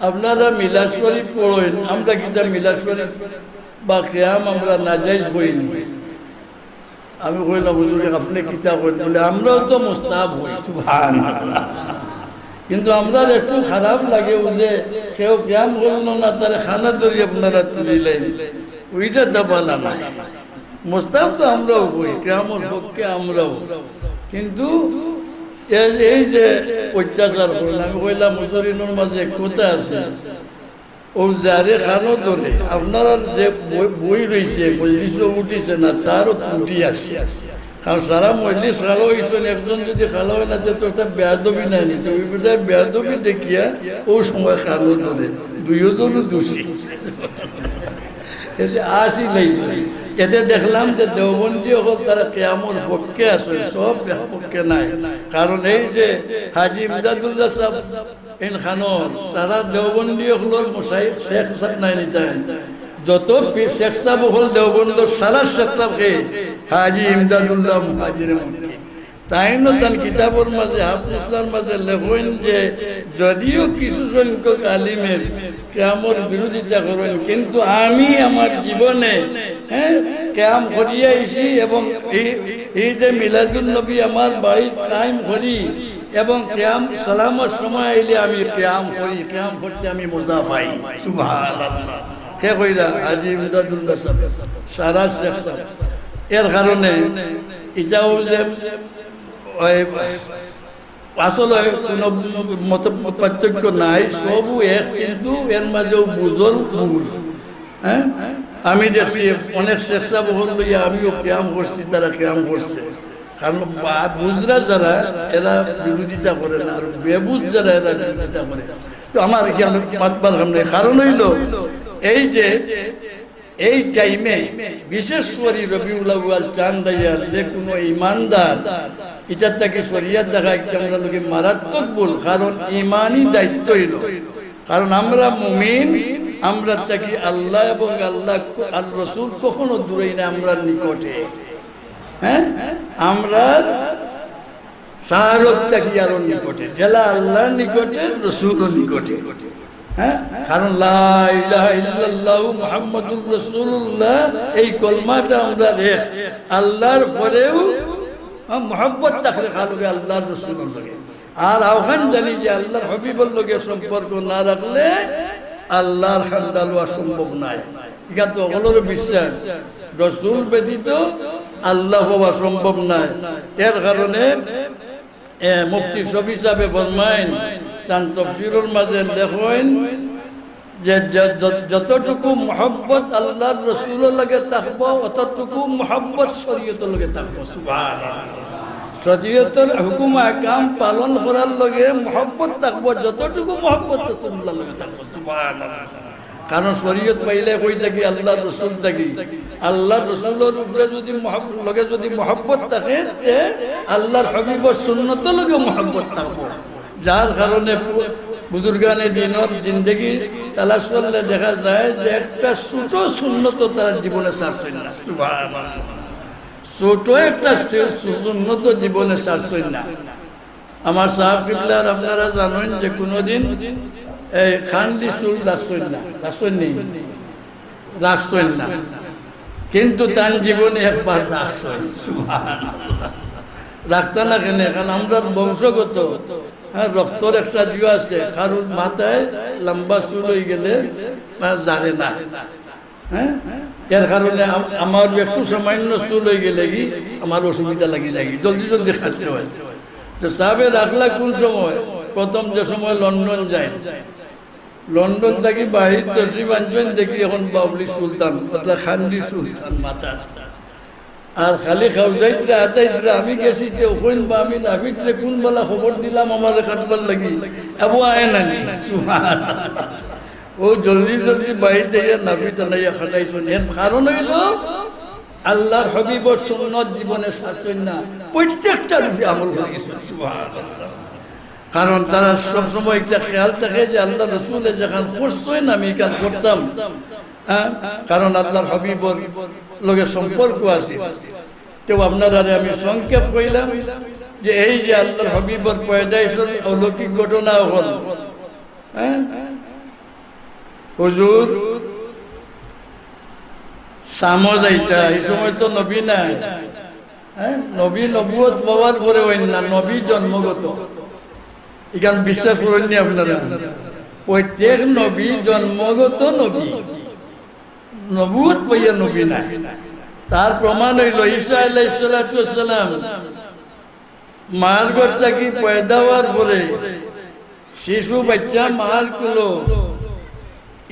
আপনারা মিলাদ শরীফ পড়েন আমরা কিতা মিলাদ শরীফ বা কিয়াম আমরা নাজাইজ হইনি আমি কইলাম হুজুর আপনি কিতা করেন বলে আমরাও তো মুস্তাহাব হই সুবহানাল্লাহ কিন্তু আমরা একটু খারাপ লাগে যে কেউ কিয়াম করলো না তার খানা ধরি আপনারা তুলিলেন ওইটা দাবালা নাই মুস্তাহাব তো আমরাও হই কিয়ামের পক্ষে আমরাও কিন্তু এই যে অত্যাচার করলাম আমি কইলাম হুজুরিনের মাঝে কোথা আছে ও যারে খানো ধরে আপনারা যে বই রয়েছে মজলিসও উঠিছে না তারও ত্রুটি আছে কারণ সারা মজলিস খালো হয়েছেন একজন যদি খালো হয় না তো একটা বেয়াদবি নাই নিতে ওই বোধহয় বেয়াদবি দেখিয়া ও সময় খানো ধরে দুইজনও দোষী এসে আসি লাইছে এতে দেখলাম যে দেওবন্দি হল তারা কিয়ামর পক্ষে আছে সব পক্ষে নাই কারণ এই যে হাজি ইমদাদুল্লাহ সাহেব ইন খানন তারা দেওবন্দি হল মুসাইদ শেখ সাহেব নাই নিতেন যত শেখ সাহেব হল দেওবন্দ সারা শেখ সাহেবকে হাজি ইমদাদুল্লাহ মুহাজিরে মক্কি তাই না তার কিতাবের মাঝে হাফিজুল্লাহর মাঝে লেখেন যে যদিও কিছু সংখ্যক আলিমের কিয়ামর বিরোধিতা করেন কিন্তু আমি আমার জীবনে কিয়াম করিয়া আইছি এবং এই যে মিলাদুন নবী আমার বাড়িতে কায়েম করি এবং কিয়াম সালামের সময় আইলে আমি কিয়াম করি কিয়াম করতে আমি মজা পাই সুবহানাল্লাহ কে কইরা হাজি ইমদাদুল্লাহ সাহেব সারা শেখ সাহেব এর কারণে এটাও যে আসলে কোনো মত পার্থক্য নাই, সবও এক, কিন্তু এর মাঝেও বুঝল ভুল। হ্যাঁ, আমি দেখছি অনেক চেষ্টা বহুল লইয়া আমিও ক্যাম করছি, তারা ক্যাম করছে। কারণ বুঝরা যারা এরা বিরোধিতা করে না, আর বেবুঝ যারা এরা বিরোধিতা করে। তো আমার জ্ঞান মাতবার সামনে কারণ হইল এই যে এই টাইমে বিশেষ করে রবিউল আউয়াল চাঁদ আইয়ার যে কোনো ইমানদার এটার তাকে শরিয়াত দেখা একটা আমরা লোকে মারাত্মক ভুল। কারণ ইমানই দায়িত্ব হইল, কারণ আমরা মুমিন, আমরা থাকি আল্লাহ এবং আল্লাহ আর রসুল কখনো দূরেই না আমরা নিকটে। হ্যাঁ, আমরা শাহরুখ থাকি আরো নিকটে, জেলা আল্লাহ নিকটে, রসুলও নিকটে। হ্যাঁ, কারণ লা ইলাহা ইল্লাল্লাহু মুহাম্মাদুর রাসূলুল্লাহ এই কলমাটা আমরা রেখ আল্লাহর পরেও মহব্বত থাকলে খালবে আল্লাহর রসুলের লগে। আর আহ্বান জানি যে আল্লাহর হাবিবের লগে সম্পর্ক না রাখলে আল্লাহর খান্দাল হওয়া সম্ভব নয়। এটা তো সকলের বিশ্বাস, রসুল ব্যতীত আল্লাহ হওয়া সম্ভব নয়। এর কারণে মুফতি শফি সাহেবে ফরমাইন তার তাফসীরের মাঝে লেখেন যে যতটুকু মহব্বত আল্লাহর রসুলের লগে থাকবো অতটুকু মহব্বত শরীয়তের লগে থাকবো। সুবহানাল্লাহ, শরীয়তের হুকুম আহকাম পালন করার লগে মহব্বত থাকবো, যতটুকু মহব্বত রাসূলুল্লাহর লগে থাকবো। সুবহানাল্লাহ, কারণ শরীয়ত পাইলে কই থাকি আল্লাহর রসুল থাকি, আল্লাহর রসুলের উপরে যদি লগে যদি মহব্বত থাকে আল্লাহর হাবিবের সুন্নতের লগে মহব্বত থাকবো। যার কারণে বুজুর্গানে দিনের জিন্দগি তালাশ করলে দেখা যায় যে একটা ছোট সুন্নত তার জীবনে ছাড়ছেন না। সুবহানাল্লাহ, ছোট একটা সুন্নত জীবনে ছাড়ছেন না। আমার সাহেব কিবলার আপনারা জানেন যে কোনোদিন এই খান্ডি চুল রাখছেন না, রাখছেন না, কিন্তু তার জীবনে একবার রাখছেন। সুবহানাল্লাহ, রাখতা না কেন? কারণ আমরা বংশগত, হ্যাঁ, রক্তর একটা জিও আছে, কারোর মাথায় লম্বা চুল হয়ে গেলে জানে না। হ্যাঁ, এর কারণে আমার একটু সামান্য চুল হয়ে গেলে কি আমার অসুবিধা লাগি যায়, জলদি জলদি খাটতে হয়। তো সাহেবে রাখলা কোন সময়? প্রথম যে সময় লন্ডন যায়, লন্ডন থেকে বাহির তসরিফ আনছেন, দেখি এখন বাবলি সুলতান অর্থাৎ খান্ডি সুলতান মাথা। আর খালি খাওয়াইতরা আতাইতরা আমি গেছি যে ওখান বা আমি নাভিতরে কোন বেলা খবর দিলাম আমার খাটবার লাগি এবো আয় না। ও জলদি জলদি বাহির থেকে নাভিত নাইয়া খাটাইছেন। এর কারণ হইল আল্লাহর হাবিবর সুন্নত জীবনে ছাড়ছেন না, প্রত্যেকটা রূপে আমল করেছেন। সুবহানাল্লাহ, কারণ তারা সবসময় একটা খেয়াল থাকে যে আল্লাহ রসুলে যেখান করছেন আমি এখান করতাম। হ্যাঁ, কারণ আল্লাহর হাবিবর লোকের সম্পর্ক আছে। তো আপনারা আমি সংক্ষেপ কইলাম যে এই যে আল্লাহর হাবিবর পয়দাইশের অলৌকিক ঘটনা হল। হ্যাঁ, হুজুর শামও যাইতা, এই সময় তো নবী নাই। হ্যাঁ, নবী নবুয়ত পাওয়ার পরে হইন না, নবী জন্মগত। এখান বিশ্বাস করেননি আপনারা? প্রত্যেক নবী জন্মগত নবী, নবুয়ত পাইয়া নবী নাই। তার প্রমাণ হইল ঈসা আলাইহিস সালাম মার ঘর থেকে পয়দা হওয়ার পরে শিশু বাচ্চা মার কুলো,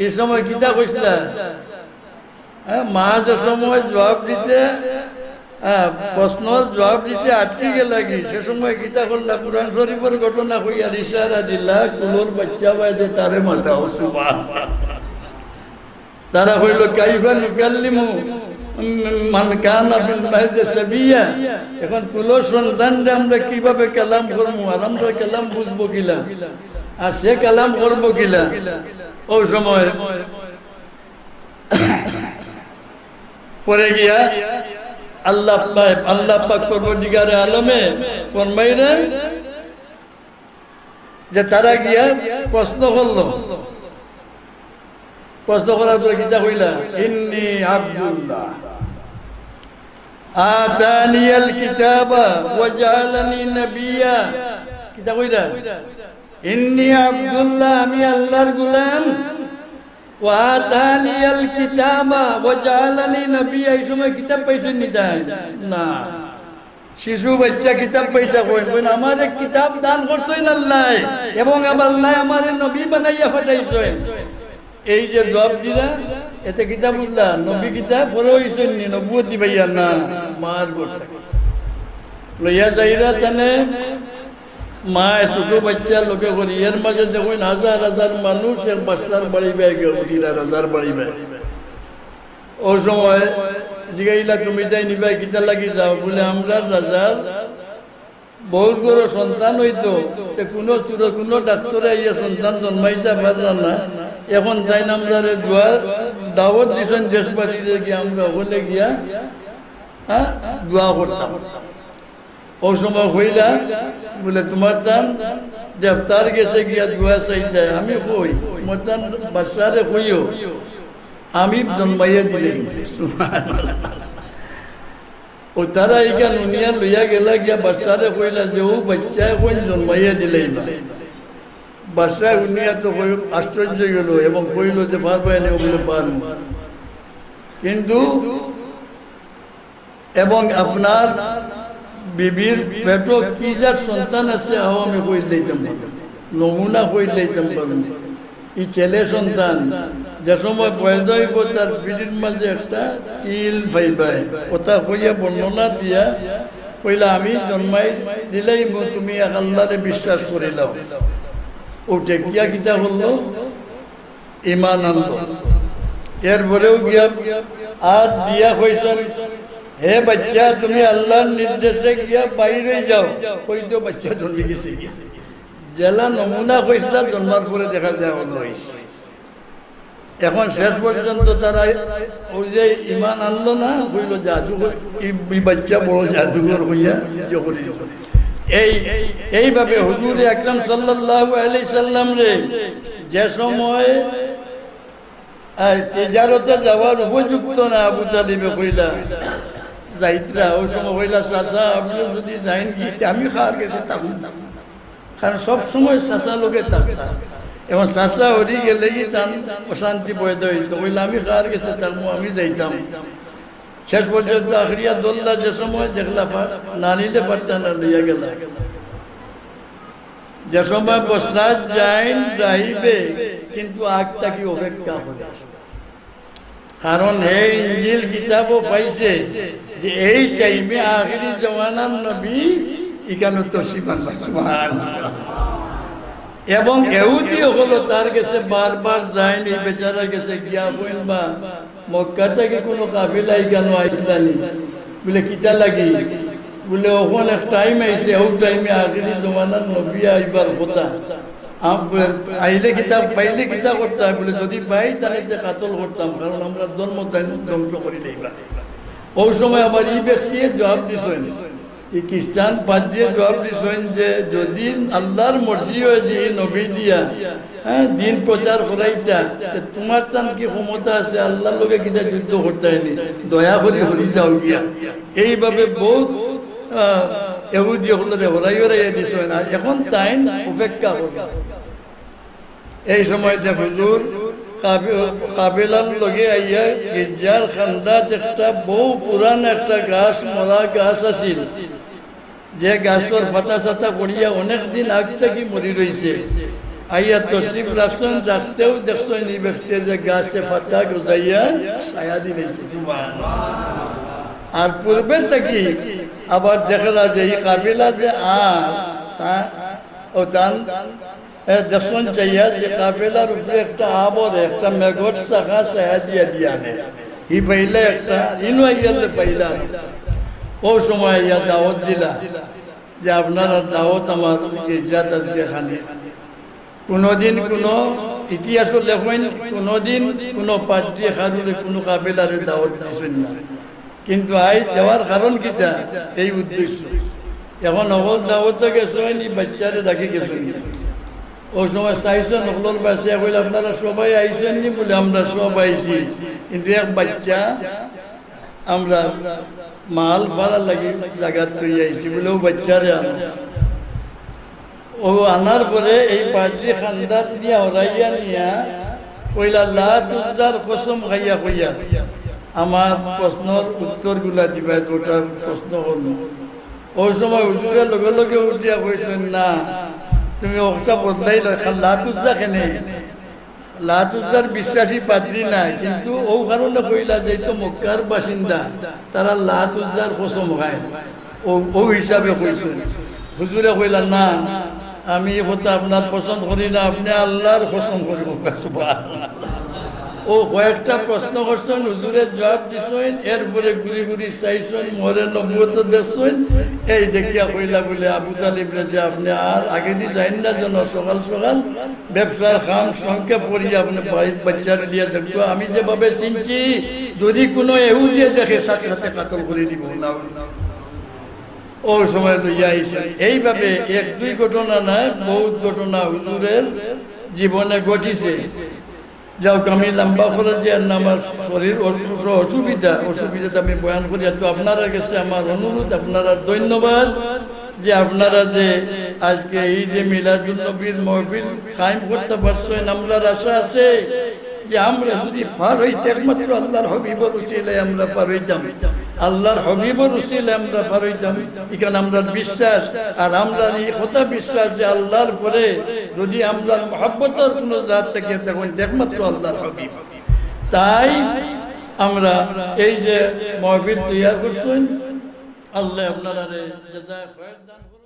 এই সময় কিতা কইছিলা? মা যে সময় জবাব দিতে প্রশ্নের জবাব দিতে আটকে গেল কি, সে সময় কিতা করলা? কুরআন শরীফের ঘটনা হইয়া ইশারা দিলা কুলোর বাচ্চা বাইদে তারে মাথা। সুবহানাল্লাহ, তারা হইল কাইফা নুকাল্লিমু মান কানা ফিল মাহদি সাবিয়া। এখন কুলোর সন্তানরে আমরা কিভাবে কালাম করবো? আর আমরা কালাম বুঝবো কিলা, আর সে কালাম করবো কিলা? ওই সময় পরে গিয়া আল্লাহ পাক পরবর্তীকারে আলমে ফরমাইলেন যে তারা গিয়া প্রশ্ন করলো, প্রশ্ন করার পরে কিতা কইলা? ইন্নী আব্দুল্লাহ আতানিয়াল কিতাবা ওয়া জাআলানি নবিয়্যা। কিতা কইলা? ইন্নী আব্দুল্লাহ, আমি আল্লাহর গোলাম, ওয়া আতানিয়াল কিতাবা ওয়া জাআলানি নবিয়্যা। এই সময় কিতাব পাইছেন নি? তাই না, শিশু বাচ্চা কিতাব পাইতা কইন আমার এক কিতাব দান করছেন আল্লাহ এবং আল্লাহ আমার নবী বানাইয়া পাঠাইছেন। এই যে জবাব দিলা এতে কিতাবুল্লাহ নবী কিতাব পড়ে হইছেন নি নবুয়তি ভাইয়া না মার করতে লইয়া যাইরা তানে মা ছোট বাচ্চা লোকে করি এর মাঝে দেখুন হাজার হাজার মানুষ এক বাচ্চার বাড়ি বেয়ে গেল হাজার বাড়ি বেয়ে ওই সময় জিগাইলা তুমি তাই নিবা কিতা লাগি যাও বলে আমরা রাজার বহুত বড় সন্তান হইতো কোনো ডাক্তারে আইয়া সন্তান জন্মাইতে পারলাম না এখন তাই আমরা দাওয়াত দিছেন দেশবাসীদের গিয়ে আমরা হলে গিয়া দোয়া করতাম। ওই সময় হইলা বলে তোমার তান দেবতার গেছে গিয়া দোয়া চাইতে আমি কই মোর তান বাচ্চারে কইও আমি জন্মাইয়া দিলে ও তারা এইখান উনিয়া লইয়া গেলা গিয়া বাচ্চারে কইলা যে ও বাচ্চায় কই জন্মাইয়া দিলেই না বাচ্চা উনিয়া তো আশ্চর্য গেল এবং কইল যে পারবে না বলে পারব কিন্তু এবং আপনার বিবির পেটো কি যার সন্তান আছে আও আমি কই লইতাম নমুনা কই লইতাম পারব এই ছেলে সন্তান যে সময় পয়দা হইব তার বিটির মাঝে একটা তিল ভাইবাই ওটা কইয়া বর্ণনা দিয়া কইলা আমি জন্মাই দিলেই তুমি আল্লাহরে বিশ্বাস করিলাম ওটা গিয়া কিতা বললো ইমান আনলো এরপরেও গিয়া আর দিয়া কইছেন হে বাচ্চা তুমি আল্লাহর নির্দেশে গিয়া বাইরে যাও কইতো বাচ্চা জন্মে গেছে জেলা নমুনা কইসা জন্মার পরে দেখা যায় অন্য হয়েছে। এখন শেষ পর্যন্ত তারা ওই যে ইমান আনলো না কইল জাদুঘর এই বাচ্চা বড় জাদুঘর হইয়া যখন এইভাবে হুজুর আকরাম সাল্লাল্লাহু আলাইহি সাল্লাম রে যে সময় তিজারতে যাওয়ার উপযুক্ত না আবু তালিবে কইলা যাইতরা ওই সময় কইলা চাচা আপনি যদি যাইন কি আমি খাওয়ার গেছে তখন কারণ সব সময় চাচা লোকে থাকতাম এবং চাচা হরি গেলে কি তার অশান্তি পয়দা হইতো কইলা আমি খাওয়ার গেছে তাকমু আমি যাইতাম। শেষ পর্যন্ত আখরিয়া দোল্লা যে সময় দেখলা না নিতে পারতাম না লইয়া গেল যে সময় বসরাজ যাইন যাইবে কিন্তু আগটা কি অপেক্ষা হবে কারণ এই ইঞ্জিল কিতাবও পাইছে যে এই টাইমে আখিরি জমানার নবী ইকানো তো এবং এহুদিও হলো তার কাছে বারবার যায়নি বেচারার কাছে গিয়া বইন বা মক্কা থেকে কোনো কাফিলাই কেন আইসলানি বলে কিতা লাগি বলে ওখান এক টাইম আইসে ও টাইমে আখিরি জমানার নবী আইবার কথা আইলে কিতাব পাইলে কিতাব করতে হয় বলে যদি পাই তাহলে কাতল করতাম কারণ আমরা জন্ম ধ্বংস করি দেইবা। ওই সময় আমার এই ব্যক্তি জবাব দিছেন এই খ্রিস্টান পাদ্রিয়ে জবাব দিছেন যে যদি আল্লাহর মর্জি হয় যে নবী দিয়া দিন প্রচার করাইতা তোমার তান কি ক্ষমতা আছে আল্লাহর লোকে কিতা যুদ্ধ করতে হয়নি দয়া করি হরি যাও গিয়া এইভাবে বহুত এহুদি হলরে হরাই হরাইয়া দিছেন না এখন তাই উপেক্ষা করবা। এই সময়টা হুজুর কাবিলার লগে আইয়া গির্জার খান্দাত একটা বহু পুরান একটা গাছ মরা গাছ আছিল যে গাছের পাতা সাতা পড়িয়া অনেক দিন আগ থেকে মরি রয়েছে আইয়া তসরিফ রাখছেন রাখতেও দেখছেন এই ব্যক্তি যে গাছে পাতা গজাইয়া ছায়া দিয়েছে আর পূর্বের থেকে আবার দেখলা যে এই কাবিলা যে ও তান দেখুন চাইয়া যে কাবেলার উপরে একটা আবর একটা মেঘর শাখা ছায়া দিয়া দিয়া নে ই পাইলে একটা ইনো আইয়ালে পাইলা ও সময় ইয়া দাওয়াত দিলা যে আপনারা দাওয়াত আমার গির্জাত আজকে খানে কোনোদিন কোনো ইতিহাস লেখেন কোনোদিন কোনো পাদ্রী খারুরে কোনো কাবেলারে দাওয়াত দিছেন না কিন্তু আই দেওয়ার কারণ কিটা এই উদ্দেশ্য এখন অবল দাওয়াতে গেছেন এই বাচ্চারে ডাকি গেছেন ওই সময় চাইছেন নকলর বাচ্চা কইলে আপনারা সবাই আইছেন নি বলে আমরা সব আইছি কিন্তু এক বাচ্চা আমরা মাল ভাড়া লাগি জায়গা তুই আইছি বলে ও বাচ্চারে আনো ও আনার পরে এই পাদ্রী খান্দাত নিয়ে হরাইয়া নিয়া কইলা লা তুজার কসম খাইয়া কইয়া আমার প্রশ্নের উত্তরগুলা দিবা ওটা প্রশ্ন হল ওই সময় হুজুরের লগে লগে উঠিয়া কইছেন না তুমি ওটা বদলাই লাতুজ্জা কেনে লাতুজ্জার বিশ্বাসী পাদ্রী না কিন্তু ও কারণে কইলা যে তো মক্কার বাসিন্দা তারা লাতুজ্জার কসম খায় ও হিসাবে কইছেন হুজুরে কইলা না আমি এই কথা আপনার পছন্দ করি না আপনি আল্লাহর কসম করি ও কয়েকটা প্রশ্ন করছেন হুজুরের জবাব দিছেন এরপরে ঘুরি ঘুরি চাইছেন মরে নবুয়ত দেখছেন এই দেখিয়া কইলা বলে আবু তালিব যে আপনি আর আগে দিয়ে যাইন না যেন সকাল সকাল ব্যবসার খাম সংখ্যা পড়ি আপনি বাড়ির বাচ্চার দিয়ে থাকবো আমি যেভাবে চিনছি যদি কোনো এহুদিয়ে দেখে সাথে সাথে কাতল করে দিব না ওই সময় লইয়া আইছেন এইভাবে এক দুই ঘটনা নয় বহুত ঘটনা হুজুরের জীবনে ঘটিছে যাও আমি লম্বা করে যে আমার শরীর অসুবিধা আমি বয়ান করি তো আপনারা কাছে আমার অনুরোধ আপনারা ধন্যবাদ যে আপনারা যে আজকে এই যে মিলাদুন নবীর মাহফিল কায়েম করতে পারছেন আমরার আশা আছে যে আমরা যদি পার হইতে একমাত্র আল্লাহর হবিবর উসিলায় আমরা পার হইতাম আল্লাহর হবিবর উসিলায় আমরা পার হইতাম এখানে আমরা বিশ্বাস আর আমরা এই কথা বিশ্বাস যে আল্লাহর পরে যদি আমরা মহব্বতের কোনো জাত থেকে তখন একমাত্র আল্লাহর হবিব তাই আমরা এই যে মাহফিল তৈরি করছেন আল্লাহ আপনারা জাযায়ে খায়র দান